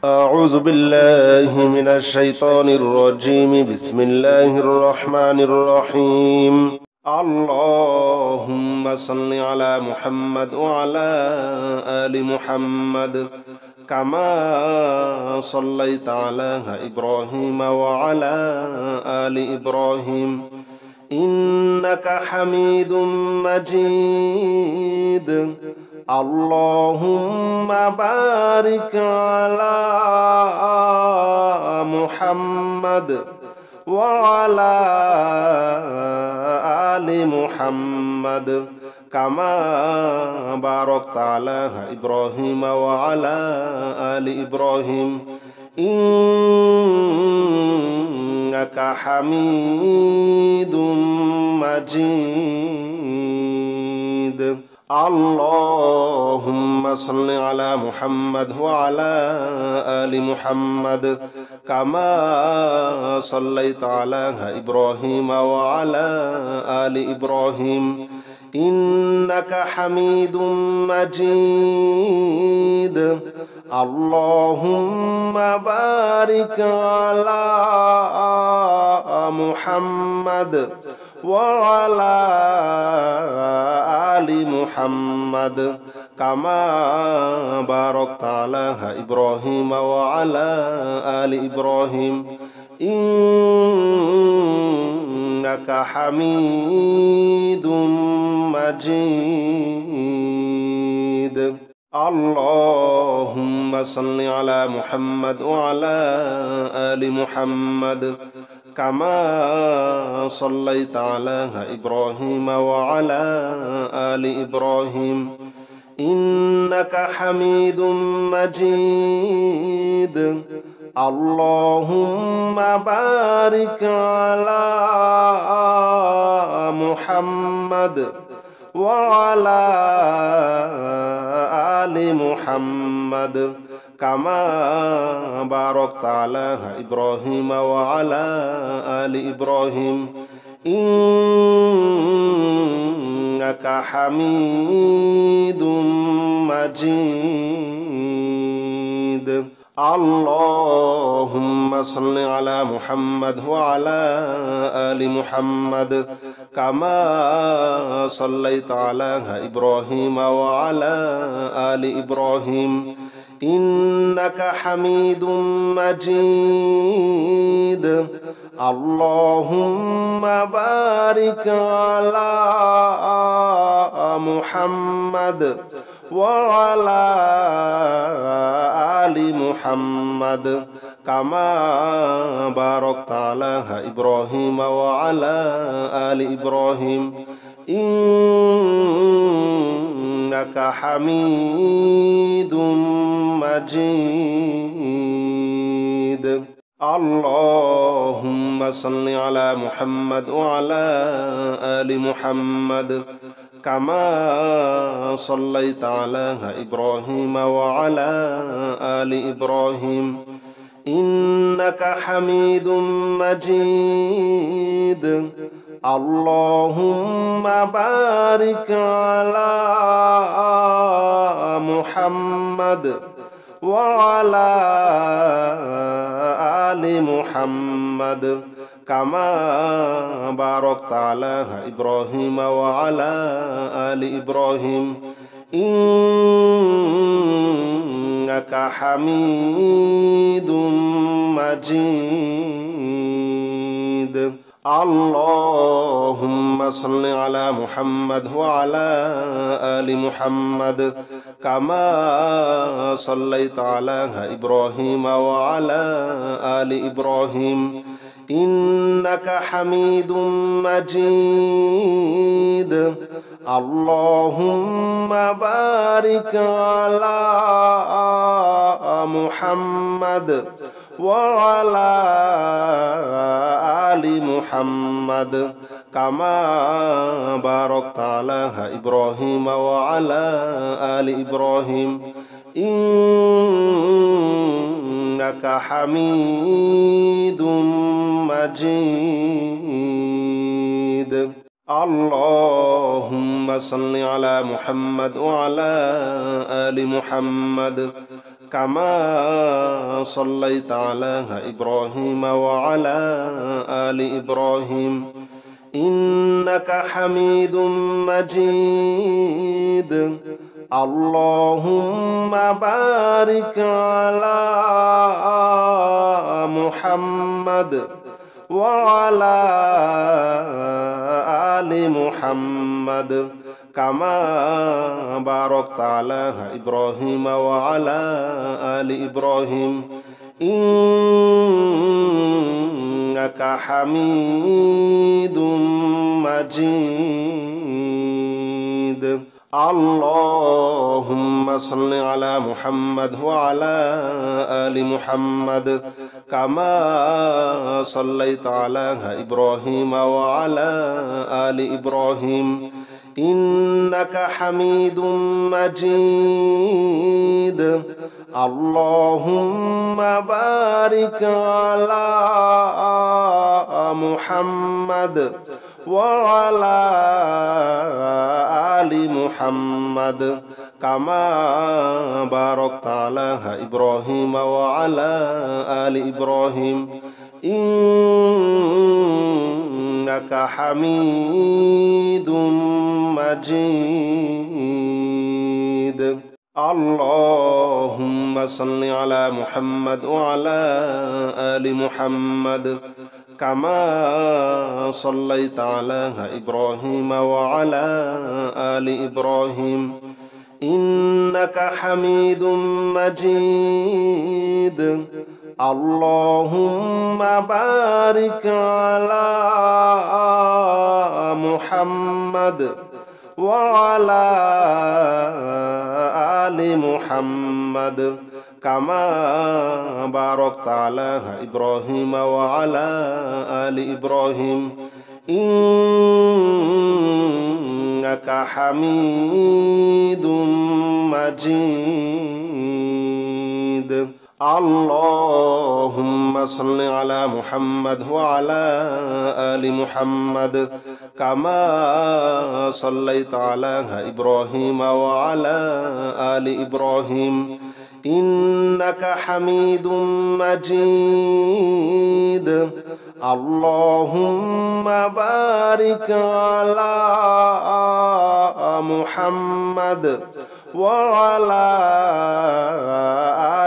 أعوذ بالله من الشيطان الرجيم بسم الله الرحمن الرحيم اللهم صل على محمد وعلى آل محمد كما صليت على إبراهيم وعلى آل إبراهيم إنك حميد مجيد اللهم بارك على محمد وعلى آل محمد كما باركت على إبراهيم وعلى آل إبراهيم إنك حميد مجيد اللهم صل على محمد وعلى آل محمد كما صليت على إبراهيم وعلى آل إبراهيم إنك حميد مجيد اللهم بارك على محمد وعلى آل محمد كما باركت على إبراهيم وعلى آل إبراهيم إنك حميد مجيد اللهم صل على محمد وعلى آل محمد كما صليت على إبراهيم وعلى آل إبراهيم إنك حميد مجيد اللهم بارك على محمد وعلى آل محمد كما باركت على إبراهيم وعلى آل إبراهيم إنك حميد مجيد اللهم صل على محمد وعلى آل محمد كما صليت على إبراهيم وعلى آل إبراهيم إنك حميد مجيد اللهم بارك على محمد وعلى آل محمد كما باركت على إبراهيم وعلى آل إبراهيم إنك حميد مجيد اللهم صل على محمد وعلى آل محمد كما صليت على إبراهيم وعلى آل إبراهيم إنك حميد مجيد اللهم بارك على محمد وعلى آل محمد كما باركت على إبراهيم وعلى آل إبراهيم إنك حميد مجيد اللهم صل على محمد وعلى آل محمد كما صليت على إبراهيم وعلى آل إبراهيم إنك حميد مجيد اللهم بارك على محمد وعلى آل محمد كما باركت على إبراهيم وعلى آل إبراهيم إنك حميد مجيد اللهم صل على محمد وعلى آل محمد كما صليت على إبراهيم وعلى آل إبراهيم إنك حميد مجيد اللهم بارك على محمد وعلى آل محمد كما باركت على إبراهيم وعلى آل إبراهيم إنك حميد مجيد اللهم صل على محمد وعلى آل محمد كما صليت على إبراهيم وعلى آل إبراهيم إنك حميد مجيد اللهم بارك على محمد وعلى آل محمد كما باركت على إبراهيم وعلى آل إبراهيم إنك حميد مجيد اللهم صل على محمد وعلى آل محمد كما صليت على إبراهيم وعلى آل إبراهيم إنك حميد مجيد اللهم بارك على محمد وعلى آل محمد كما باركت على إبراهيم وعلى آل إبراهيم إنك حميد مجيد اللهم صل على محمد وعلى آل محمد كما صليت على إبراهيم وعلى آل إبراهيم إنك حميد مجيد اللهم بارك على محمد وعلى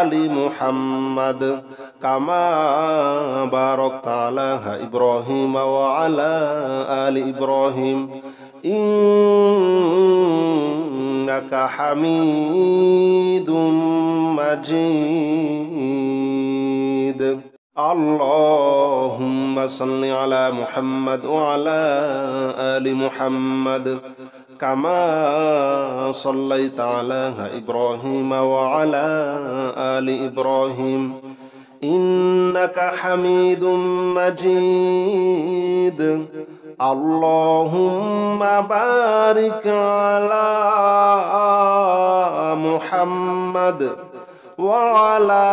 آل محمد كما باركت على إبراهيم وعلى آل إبراهيم إنك حميد مجيد اللهم صل على محمد وعلى آل محمد كما صليت على إبراهيم وعلى آل إبراهيم إنك حميد مجيد اللهم بارك على محمد وعلى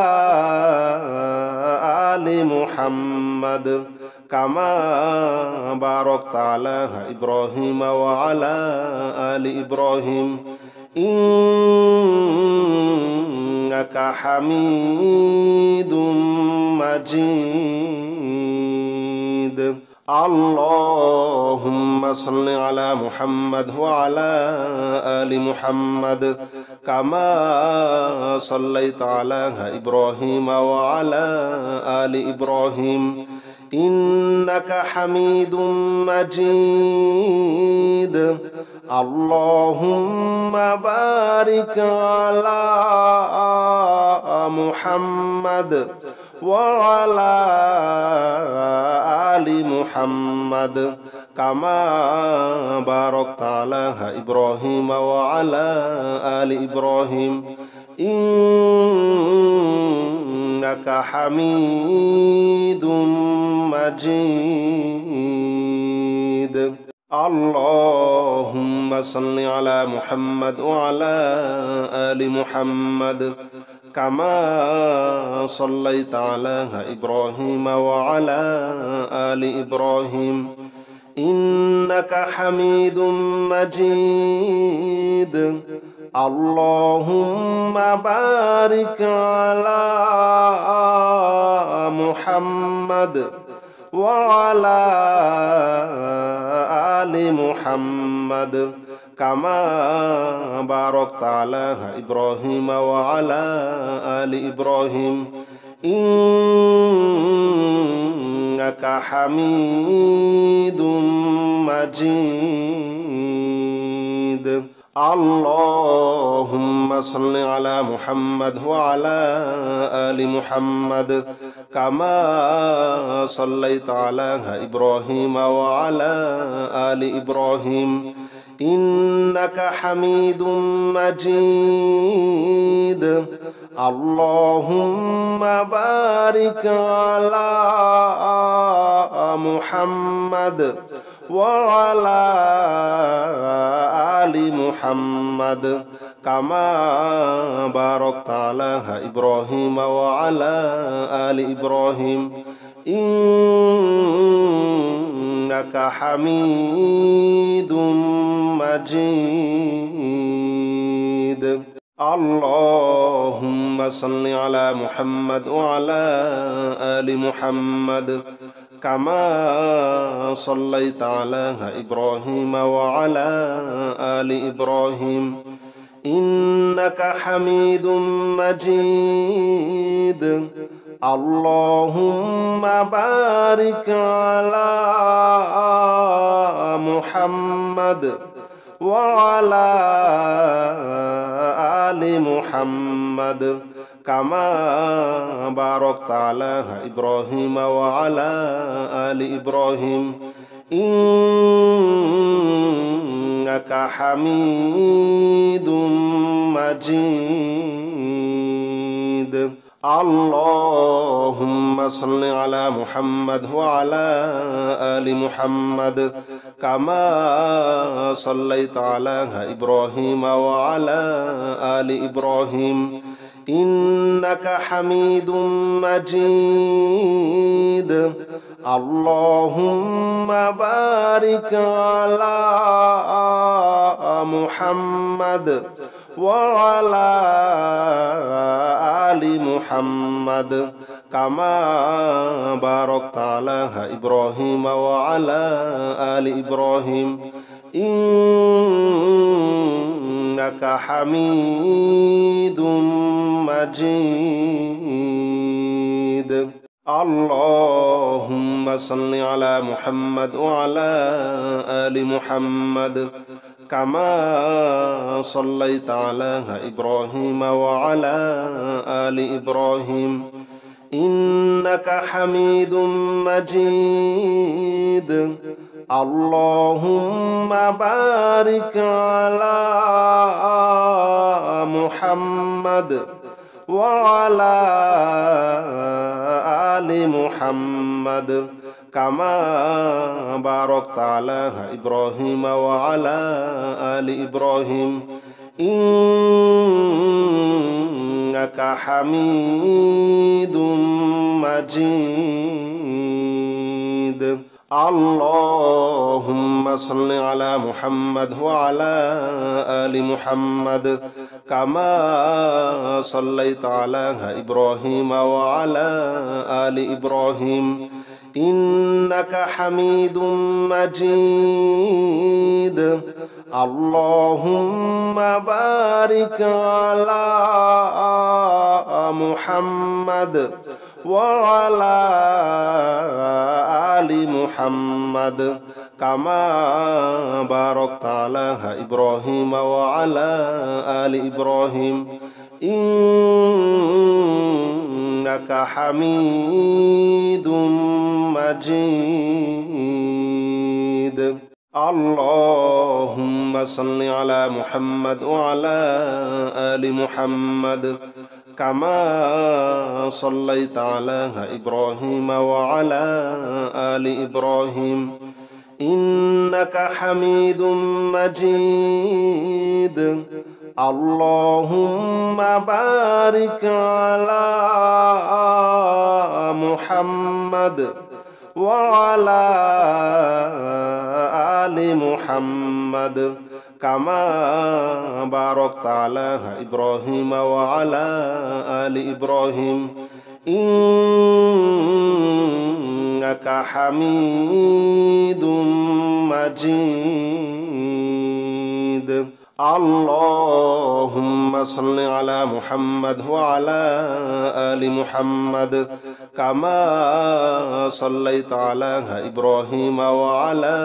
آل محمد كما باركت على إبراهيم وعلى آل إبراهيم إنك حميد مجيد اللهم صل على محمد وعلى آل محمد كما صليت على إبراهيم وعلى آل إبراهيم إنك حميد مجيد اللهم بارك على محمد وعلى آل محمد كما باركت على إبراهيم وعلى آل إبراهيم إنك حميد مجيد اللهم صل على محمد وعلى آل محمد كما صليت على إبراهيم وعلى آل إبراهيم إنك حميد مجيد اللهم بارك على محمد وعلى آل محمد كما باركت على إبراهيم وعلى آل إبراهيم إنك حميد مجيد اللهم صل على محمد وعلى آل محمد كما صليت على إبراهيم وعلى آل إبراهيم إنك حميد مجيد اللهم بارك على محمد وعلى آل محمد كما باركت على إبراهيم وعلى آل إبراهيم إنك حميد مجيد اللهم صل على محمد وعلى آل محمد كما صليت على إبراهيم وعلى آل إبراهيم إنك حميد مجيد اللهم بارك على محمد وعلى آل محمد كما باركت على إبراهيم وعلى آل إبراهيم إنك حميد مجيد اللهم صل على محمد وعلى آل محمد كما صليت على إبراهيم وعلى آل إبراهيم إنك حميد مجيد اللهم بارك على محمد وعلى آل محمد كما باركت على إبراهيم وعلى آل إبراهيم إنك حميد مجيد اللهم صل على محمد وعلى آل محمد كما صليت على إبراهيم وعلى آل إبراهيم إنك حميد مجيد اللهم بارك على محمد وعلى آل محمد كما باركت على إبراهيم وعلى آل إبراهيم إنك حميد مجيد اللهم صل على محمد وعلى آل محمد كما صليت على إبراهيم وعلى آل إبراهيم إنك حميد مجيد اللهم بارك على محمد وعلى آل محمد كما باركت على إبراهيم وعلى آل إبراهيم إنك حميد مجيد اللهم صل على محمد وعلى آل محمد كما صليت على إبراهيم وعلى آل إبراهيم إنك حميد مجيد اللهم بارك على محمد وعلى آل محمد كما باركت على إبراهيم وعلى آل إبراهيم إنك حميد مجيد. اللهم صل على محمد وعلى آل محمد كما صليت على إبراهيم وعلى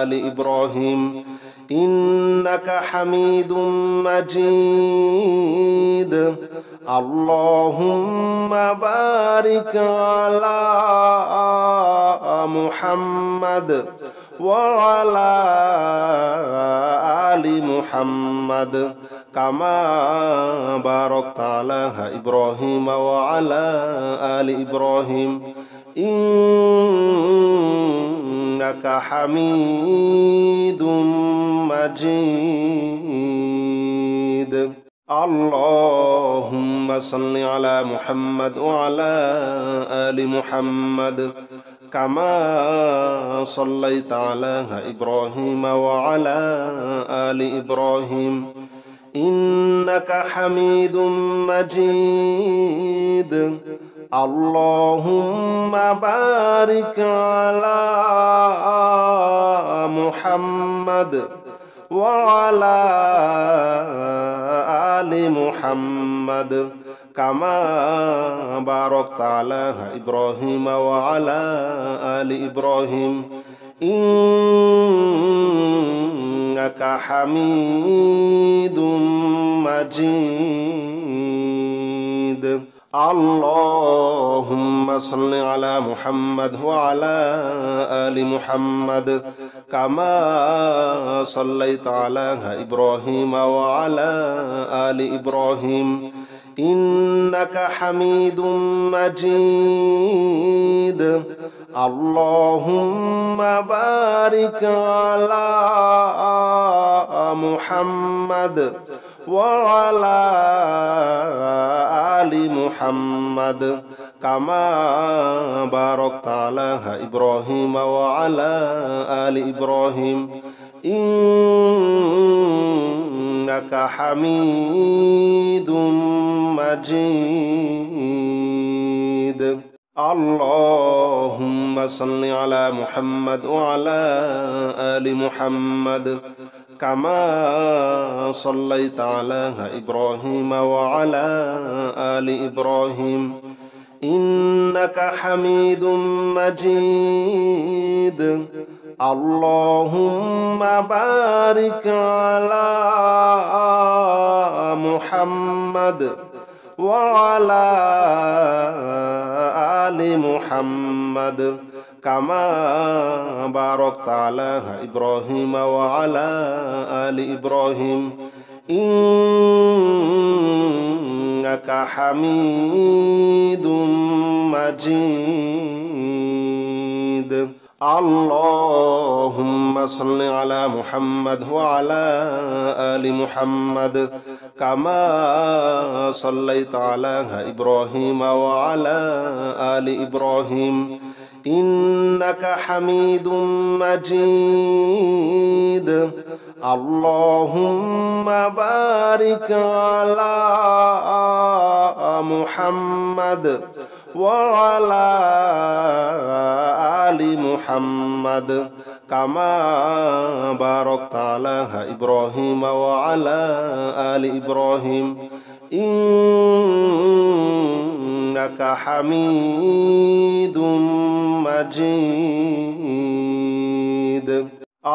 آل إبراهيم إنك حميد مجيد. اللهم بارك على محمد وعلى آل محمد كما باركت على إبراهيم وعلى آل إبراهيم إنك حميد مجيد. اللهم صل على محمد وعلى آل محمد كما صليت على إبراهيم وعلى آل إبراهيم إنك حميد مجيد. اللهم بارك على محمد وعلى آل محمد كما باركت على إبراهيم وعلى آل إبراهيم إنك حميد مجيد. اللهم صل على محمد وعلى آل محمد كما صليت على إبراهيم وعلى آل إبراهيم إنك حميد مجيد. اللهم بارك على محمد وعلى آل محمد كما باركت على إبراهيم وعلى آل إبراهيم إنك حميد مجيد. اللهم صل على محمد وعلى آل محمد كما صليت على إبراهيم وعلى آل إبراهيم إنك حميد مجيد. اللهم بارك على محمد وعلى آل محمد كما باركت على إبراهيم وعلى آل إبراهيم إنك حميد مجيد. اللهم صل على محمد وعلى آل محمد كما صليت على إبراهيم وعلى آل إبراهيم إنك حميد مجيد. اللهم بارك على محمد وعلى آل محمد كما باركت على إبراهيم وعلى آل إبراهيم إنك حميد مجيد.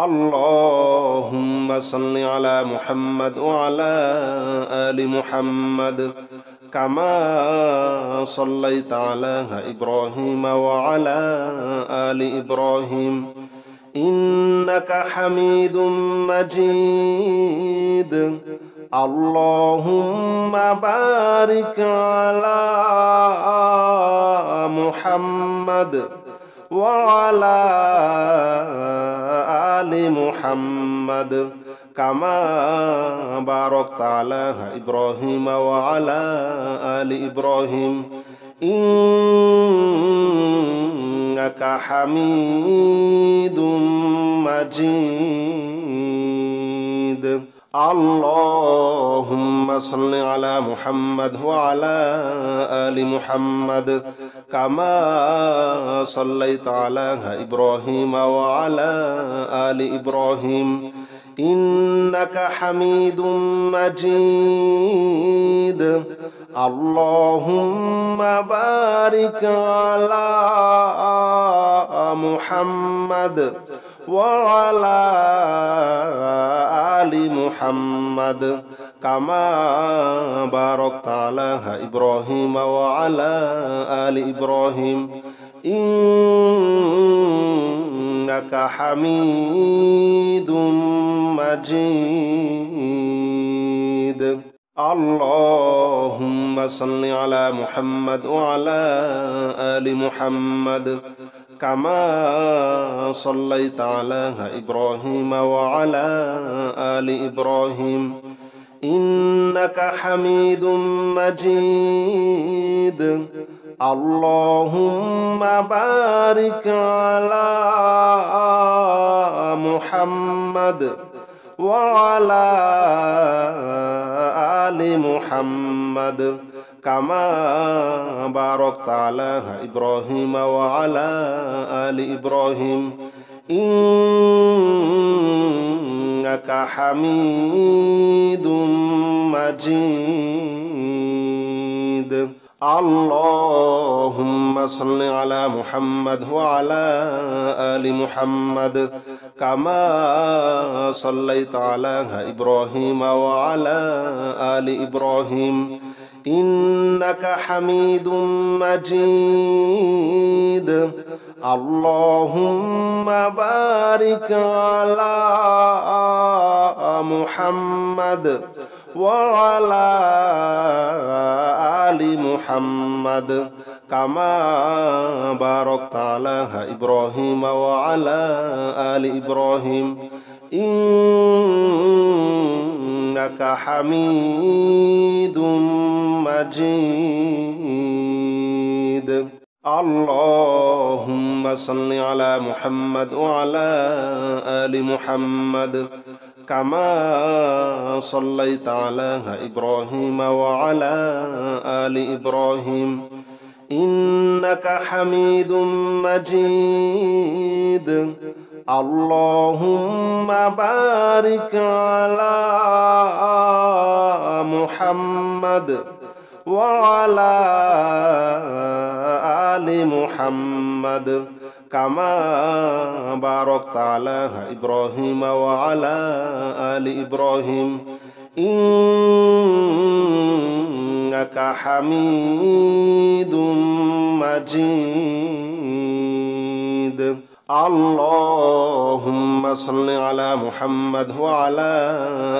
اللهم صل على محمد وعلى آل محمد كما صليت على إبراهيم وعلى آل إبراهيم إنك حميد مجيد. اللهم بارك على محمد وعلى آل محمد كما باركت على إبراهيم وعلى آل إبراهيم إنك حميد مجيد. اللهم صل على محمد وعلى آل محمد كما صليت على إبراهيم وعلى آل إبراهيم إنك حميد مجيد اللهم بارك على محمد وعلى آل محمد كما باركت على إبراهيم وعلى آل إبراهيم إنك حميد مجيد اللهم صل على محمد وعلى آل محمد كما صليت على إبراهيم وعلى آل إبراهيم إنك حميد مجيد اللهم بارك على محمد وعلى آل محمد كما باركت على إبراهيم وعلى آل إبراهيم إنك حميد مجيد اللهم صل على محمد وعلى آل محمد كما صليت على إبراهيم وعلى آل إبراهيم إنك حميد مجيد اللهم بارك على محمد وعلى آل محمد كما باركت على إبراهيم وعلى آل إبراهيم إنك حميد مجيد اللهم صل على محمد وعلى آل محمد كما صليت على إبراهيم وعلى آل إبراهيم إنك حميد مجيد اللهم بارك على محمد وعلى آل محمد كما باركت على إبراهيم وعلى آل إبراهيم إنك حميد مجيد اللهم صل على محمد وعلى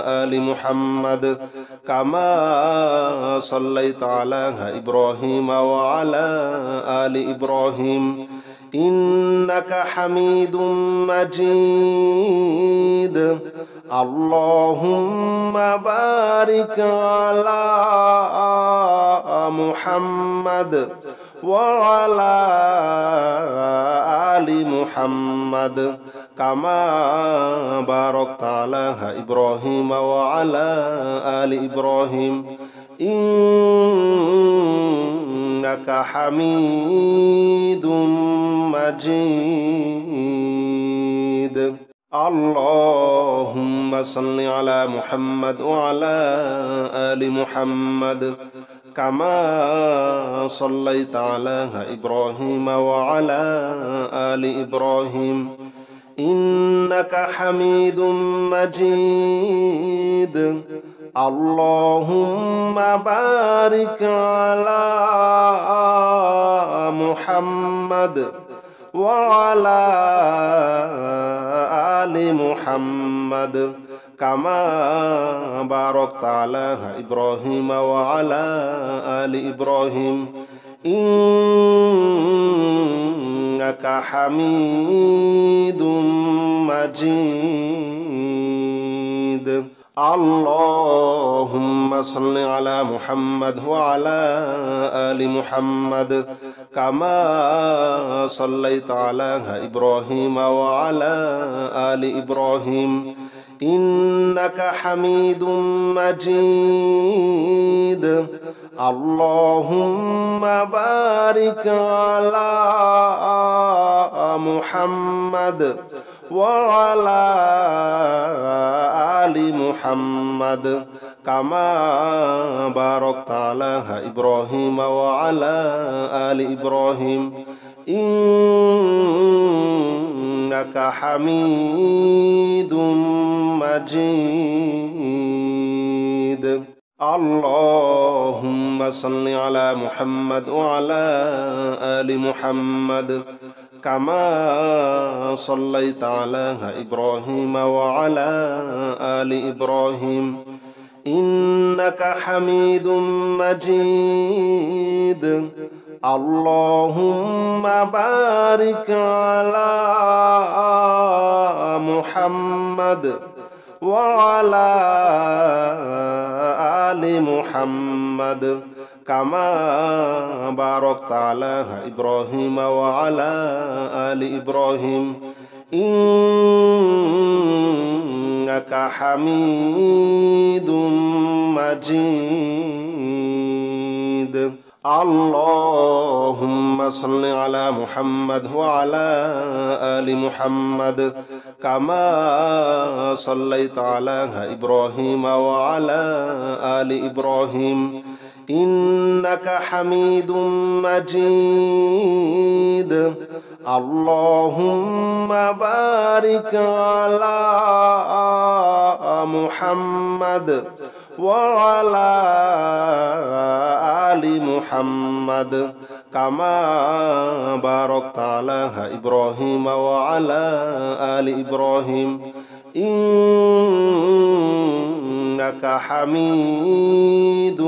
آل محمد كما صليت على إبراهيم وعلى آل إبراهيم إنك حميد مجيد اللهم بارك على محمد وعلى آل محمد كما باركت على إبراهيم وعلى آل إبراهيم إنك حميد مجيد اللهم صل على محمد وعلى آل محمد كما صليت على إبراهيم وعلى آل إبراهيم إنك حميد مجيد اللهم بارك على محمد وعلى آل محمد كما باركت على إبراهيم وعلى آل إبراهيم إنك حميد مجيد اللهم صل على محمد وعلى آل محمد كما صليت على إبراهيم وعلى آل إبراهيم إنك حميد مجيد اللهم بارك على محمد وعلى آل محمد كما باركت على إبراهيم وعلى آل إبراهيم إنك حميد مجيد اللهم صل على محمد وعلى آل محمد كما صليت على إبراهيم وعلى آل إبراهيم إنك حميد مجيد اللهم بارك على محمد وعلى آل محمد كما باركت على إبراهيم وعلى آل إبراهيم إنك حميد مجيد اللهم صل على محمد وعلى آل محمد كما صليت على إبراهيم وعلى آل إبراهيم إنك حميد مجيد اللهم بارك على محمد وعلى آل محمد كما باركت على إبراهيم وعلى آل إبراهيم إنك حميد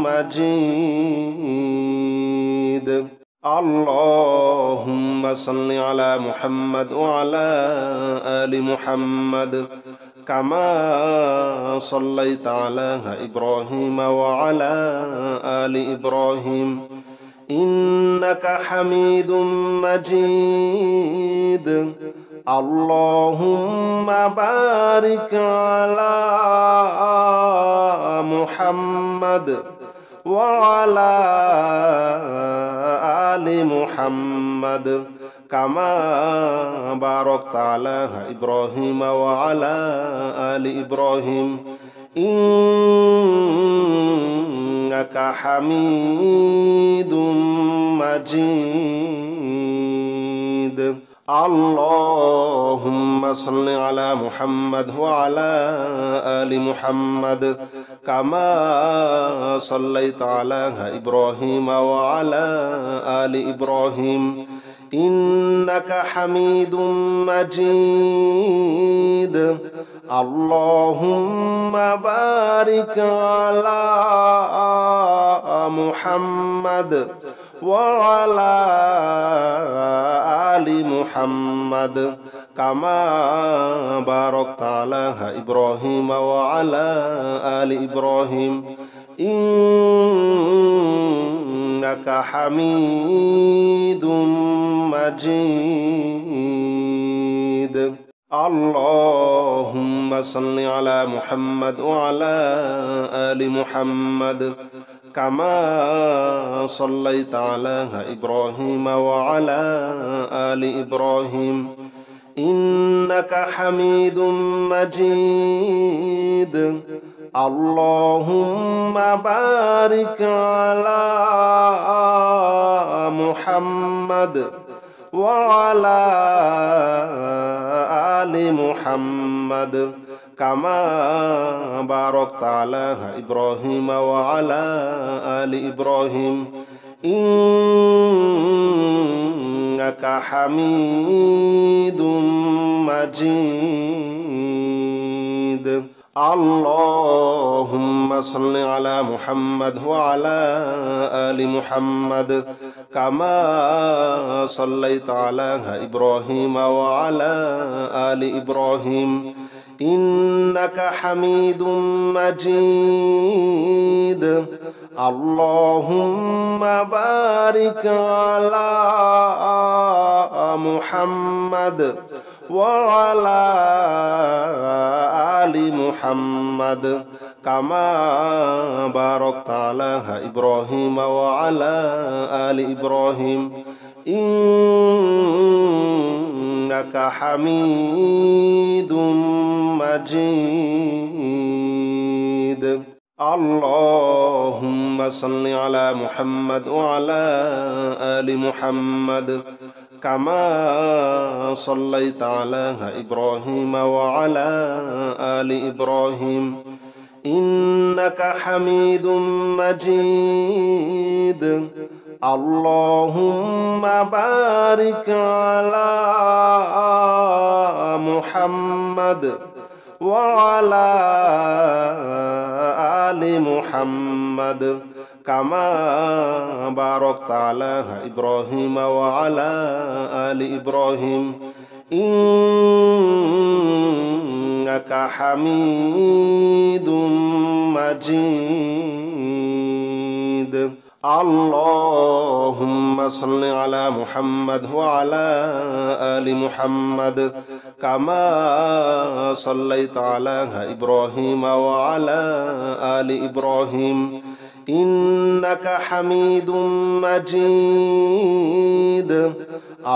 مجيد اللهم صل على محمد وعلى آل محمد كما صليت على إبراهيم وعلى آل إبراهيم إنك حميد مجيد اللهم بارك على محمد وعلى آل محمد كما باركت على إبراهيم وعلى آل إبراهيم إنك حميد مجيد اللهم صل على محمد وعلى آل محمد كما صليت على إبراهيم وعلى آل إبراهيم إنك حميد مجيد اللهم بارك على محمد وعلى آل محمد كما باركت على إبراهيم وعلى آل إبراهيم إنك حميد مجيد اللهم صل على محمد وعلى آل محمد كما صليت على إبراهيم وعلى آل إبراهيم إنك حميد مجيد اللهم بارك على محمد وعلى آل محمد كما باركت على إبراهيم وعلى آل إبراهيم إنك حميد مجيد اللهم صل على محمد وعلى آل محمد كما صليت على إبراهيم وعلى آل إبراهيم إنك حميد مجيد اللهم بارك على محمد وعلى آل محمد كما باركت على إبراهيم وعلى آل إبراهيم إنك حميد مجيد. اللهم صل على محمد وعلى آل محمد كما صليت على إبراهيم وعلى آل إبراهيم إنك حميد مجيد. اللهم بارك على محمد وعلى آل محمد كما باركت على إبراهيم وعلى آل إبراهيم إنك حميد مجيد. اللهم صل على محمد وعلى آل محمد كما صليت على إبراهيم وعلى آل إبراهيم إنك حميد مجيد.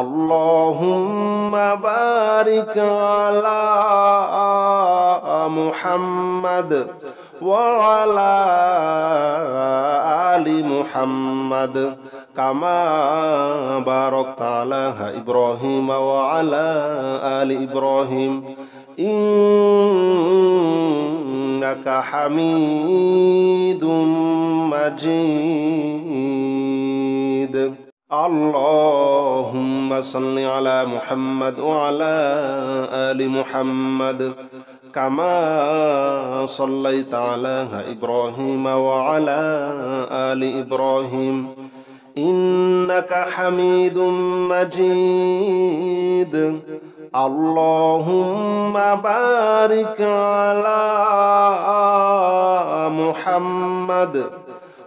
اللهم بارك على محمد وعلى آل محمد كما باركت على إبراهيم وعلى آل إبراهيم إنك حميد مجيد. اللهم صل على محمد وعلى آل محمد كما صليت على إبراهيم وعلى آل إبراهيم إنك حميد مجيد. اللهم بارك على محمد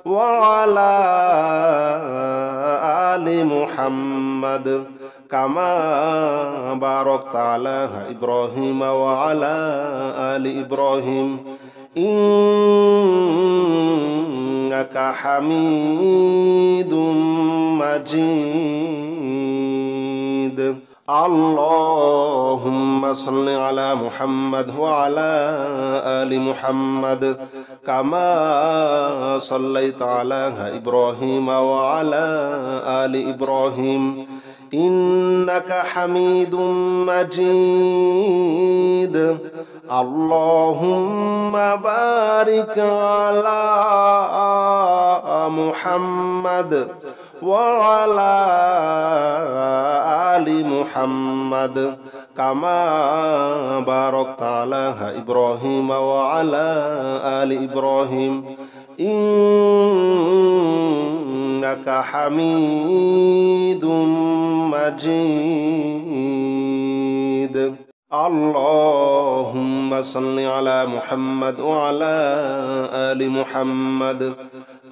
وعلى آل محمد كما باركت على إبراهيم وعلى آل إبراهيم إنك حميد مجيد. اللهم صل على محمد وعلى آل محمد كما صليت على إبراهيم وعلى آل إبراهيم إنك حميد مجيد. اللهم بارك على محمد وعلى آل محمد كما باركت على إبراهيم وعلى آل إبراهيم إنك حميد مجيد. اللهم صل على محمد وعلى آل محمد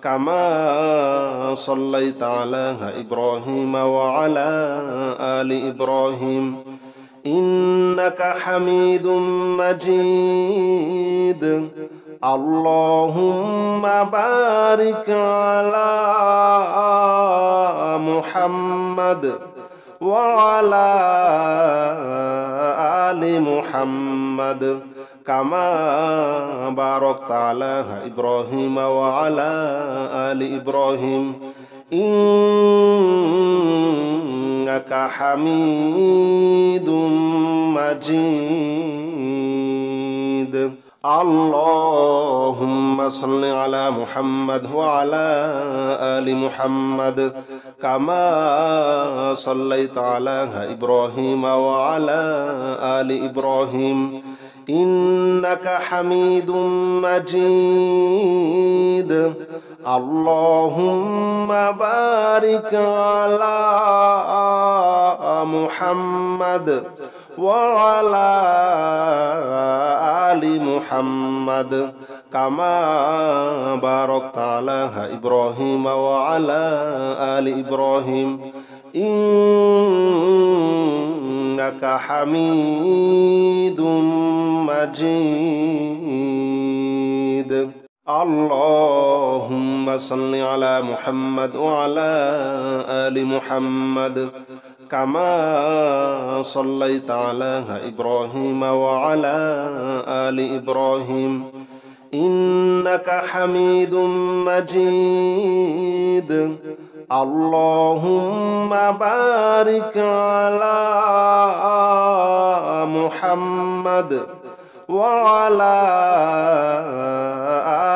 كما صليت على إبراهيم وعلى آل إبراهيم إنك حميد مجيد. اللهم بارك على محمد وعلى آل محمد كما باركت على إبراهيم وعلى آل إبراهيم إنك حميد مجيد. اللهم صل على محمد وعلى آل محمد كما صليت على إبراهيم وعلى آل إبراهيم إنك حميد مجيد. اللهم بارك على محمد وعلى آل محمد كما باركت على إبراهيم وعلى آل إبراهيم إنك حميد مجيد. اللهم صل على محمد وعلى آل محمد كما صليت على إبراهيم وعلى آل إبراهيم إنك حميد مجيد اللهم بارك على محمد وعلى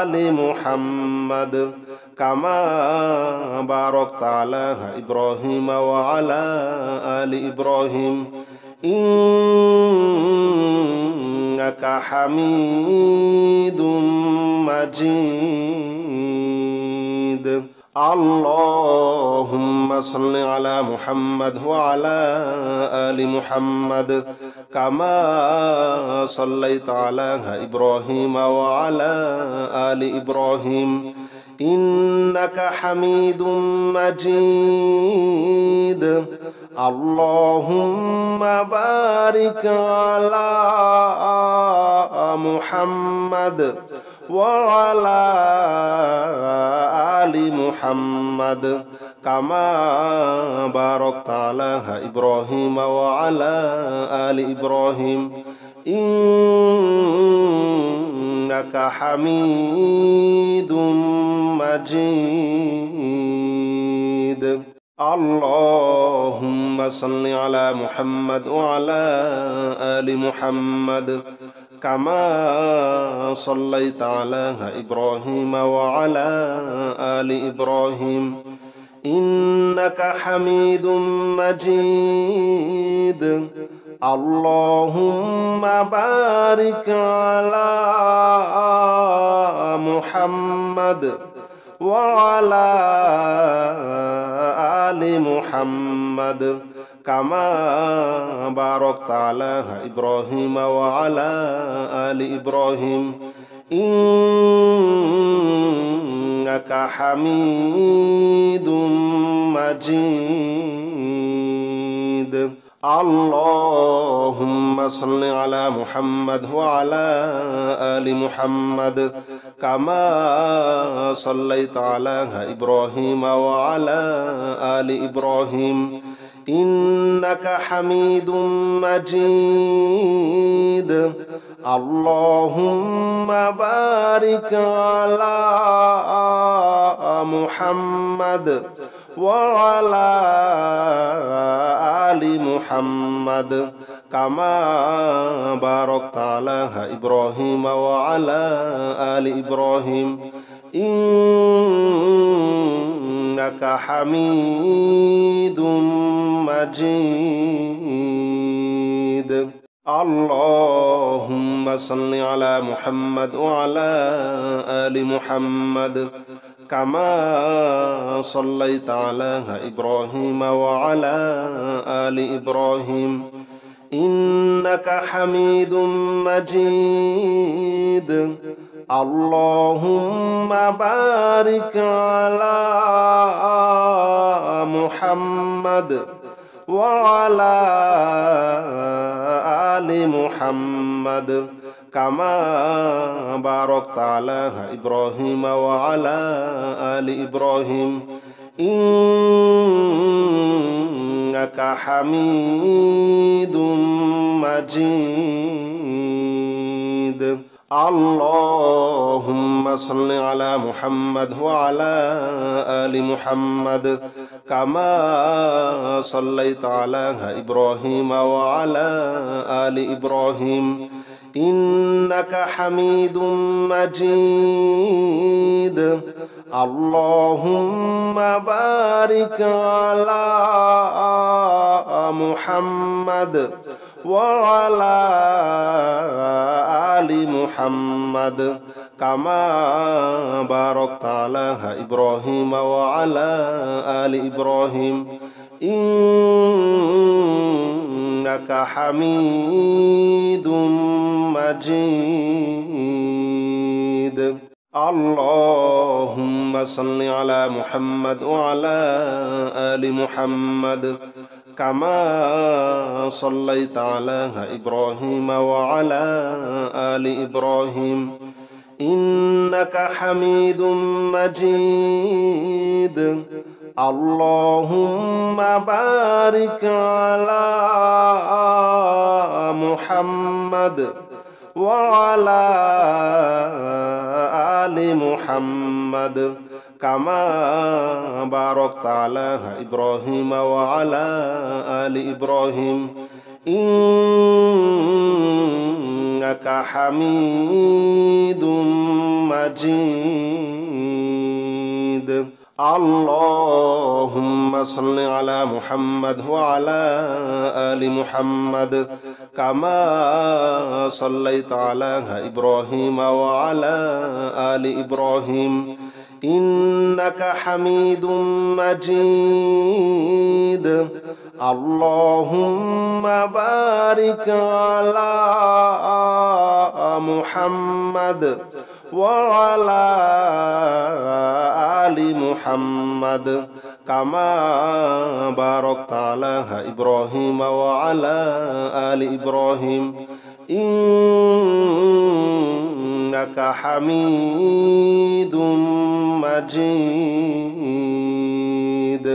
آل محمد كما باركت على إبراهيم وعلى آل إبراهيم إنك حميد مجيد اللهم صل على محمد وعلى آل محمد كما صليت على إبراهيم وعلى آل إبراهيم إنك حميد مجيد اللهم بارك على محمد وعلى آل محمد كما باركت على إبراهيم وعلى آل إبراهيم إنك حميد مجيد اللهم صل على محمد وعلى آل محمد كما صليت على إبراهيم وعلى آل إبراهيم إنك حميد مجيد اللهم بارك على محمد وعلى آل محمد كما باركت على إبراهيم وعلى آل إبراهيم إنك حميد مجيد اللهم صل على محمد وعلى آل محمد كما صليت على إبراهيم وعلى آل إبراهيم إنك حميد مجيد اللهم بارك على محمد وعلى آل محمد كما باركت على إبراهيم وعلى آل إبراهيم إنك حميد مجيد اللهم صل على محمد وعلى آل محمد كما صليت على إبراهيم وعلى آل إبراهيم إنك حميد مجيد اللهم بارك على محمد وعلى آل محمد كما باركت على إبراهيم وعلى آل إبراهيم إنك حميد مجيد اللهم صل على محمد وعلى آل محمد كما صليت على إبراهيم وعلى آل إبراهيم إنك حميد مجيد اللهم بارك على محمد وعلى آل محمد كما باركت على إبراهيم وعلى آل إبراهيم إنك حميد مجيد اللهم صل على محمد وعلى آل محمد كما صليت على إبراهيم وعلى آل إبراهيم إنك حميد مجيد. اللهم بارك على محمد وعلى آل محمد كما باركت على إبراهيم وعلى آل إبراهيم إنك حميد مجيد. اللهم صل على محمد وعلى آل محمد كما صليت على إبراهيم وعلى آل إبراهيم إنك حميد مجيد. اللهم بارك على محمد وعلى آل محمد كما باركت على إبراهيم وعلى آل إبراهيم إنك حميد مجيد.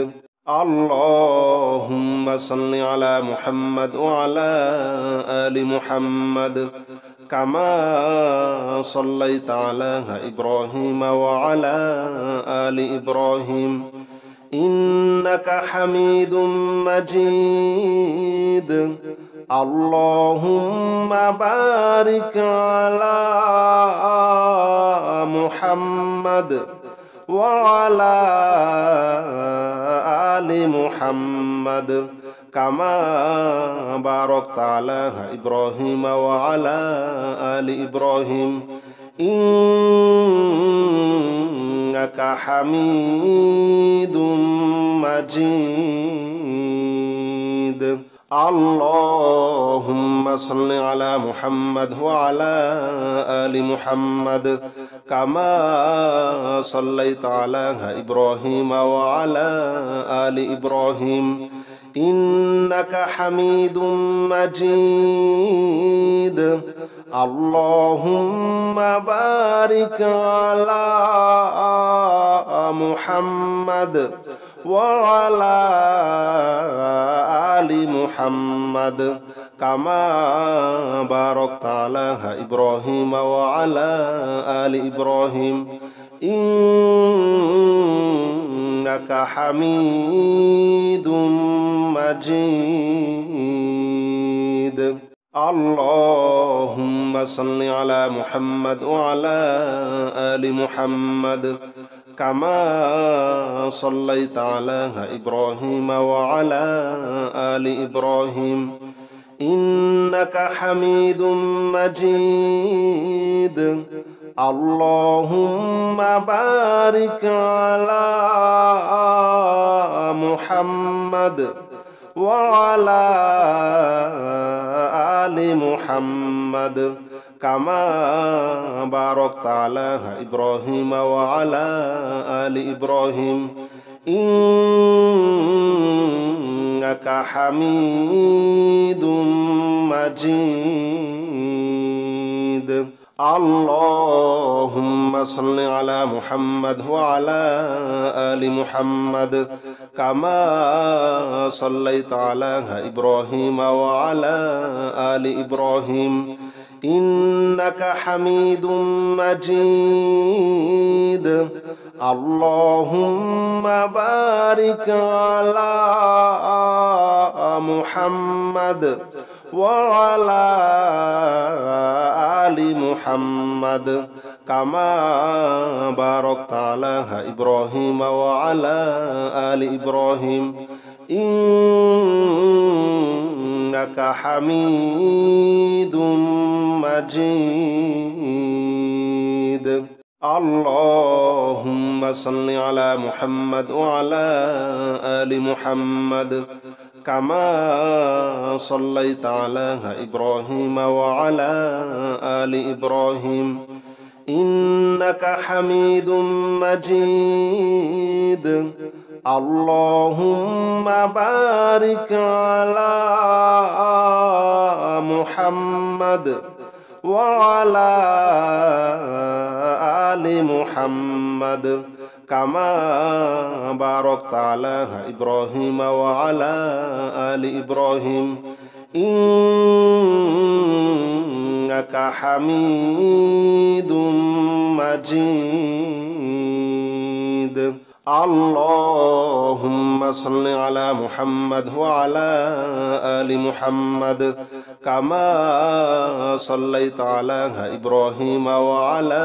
اللهم صل على محمد وعلى آل محمد كما صليت على إبراهيم وعلى آل إبراهيم إنك حميد مجيد. اللهم بارك على محمد وعلى آل محمد كما باركت على إبراهيم وعلى آل إبراهيم إنك حميد مجيد. اللهم صل على محمد وعلى آل محمد كما صليت على إبراهيم وعلى آل إبراهيم إنك حميد مجيد. اللهم بارك على محمد وعلى آل محمد كما باركت على إبراهيم وعلى آل إبراهيم إنك حميد مجيد. اللهم صل على محمد وعلى آل محمد كما صليت على إبراهيم وعلى آل إبراهيم إنك حميد مجيد. اللهم بارك على محمد وعلى آل محمد كما باركت على إبراهيم وعلى آل إبراهيم إنك حميد مجيد. اللهم صل على محمد وعلى آل محمد كما صليت على إبراهيم وعلى آل إبراهيم إنك حميد مجيد. اللهم بارك على محمد وعلى آل محمد كما باركت على إبراهيم وعلى آل إبراهيم إنك حميد مجيد. اللهم صل على محمد وعلى آل محمد كما صليت على إبراهيم وعلى آل إبراهيم إنك حميد مجيد. اللهم بارك على محمد وعلى آل محمد كما باركت على إبراهيم وعلى آل إبراهيم إنك حميد مجيد اللهم صل على محمد وعلى آل محمد كما صليت على إبراهيم وعلى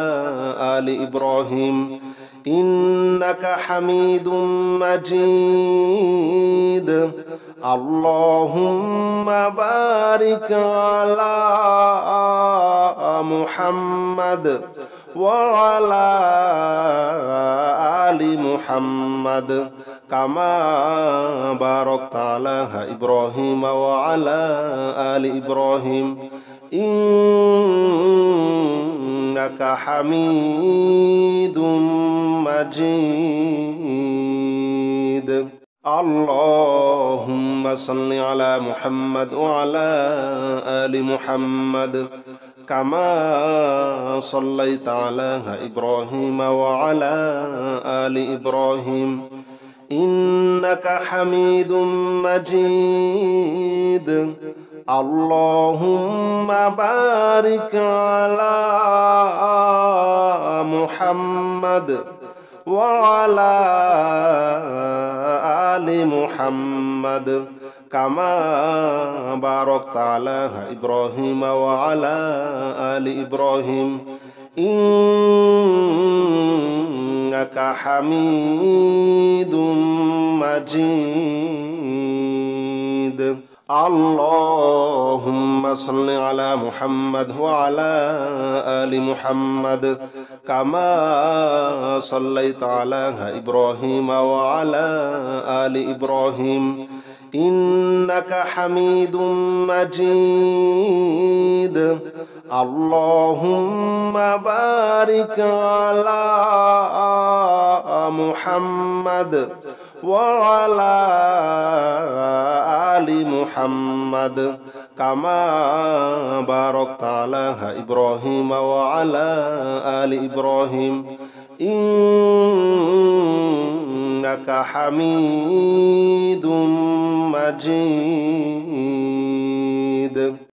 آل إبراهيم إنك حميد مجيد اللهم بارك على محمد وعلى آل محمد كما باركت على إبراهيم وعلى آل إبراهيم إنك حميد مجيد اللهم صل على محمد وعلى آل محمد كما صليت على إبراهيم وعلى آل إبراهيم إنك حميد مجيد اللهم بارك على محمد وعلى آل محمد كما باركت على إبراهيم وعلى آل إبراهيم إنك حميد مجيد اللهم صل على محمد وعلى آل محمد كما صليت على إبراهيم وعلى آل إبراهيم إنك حميد مجيد اللهم بارك على محمد وعلى آل محمد كما باركت على إبراهيم وعلى آل إبراهيم إنك حميد مجيد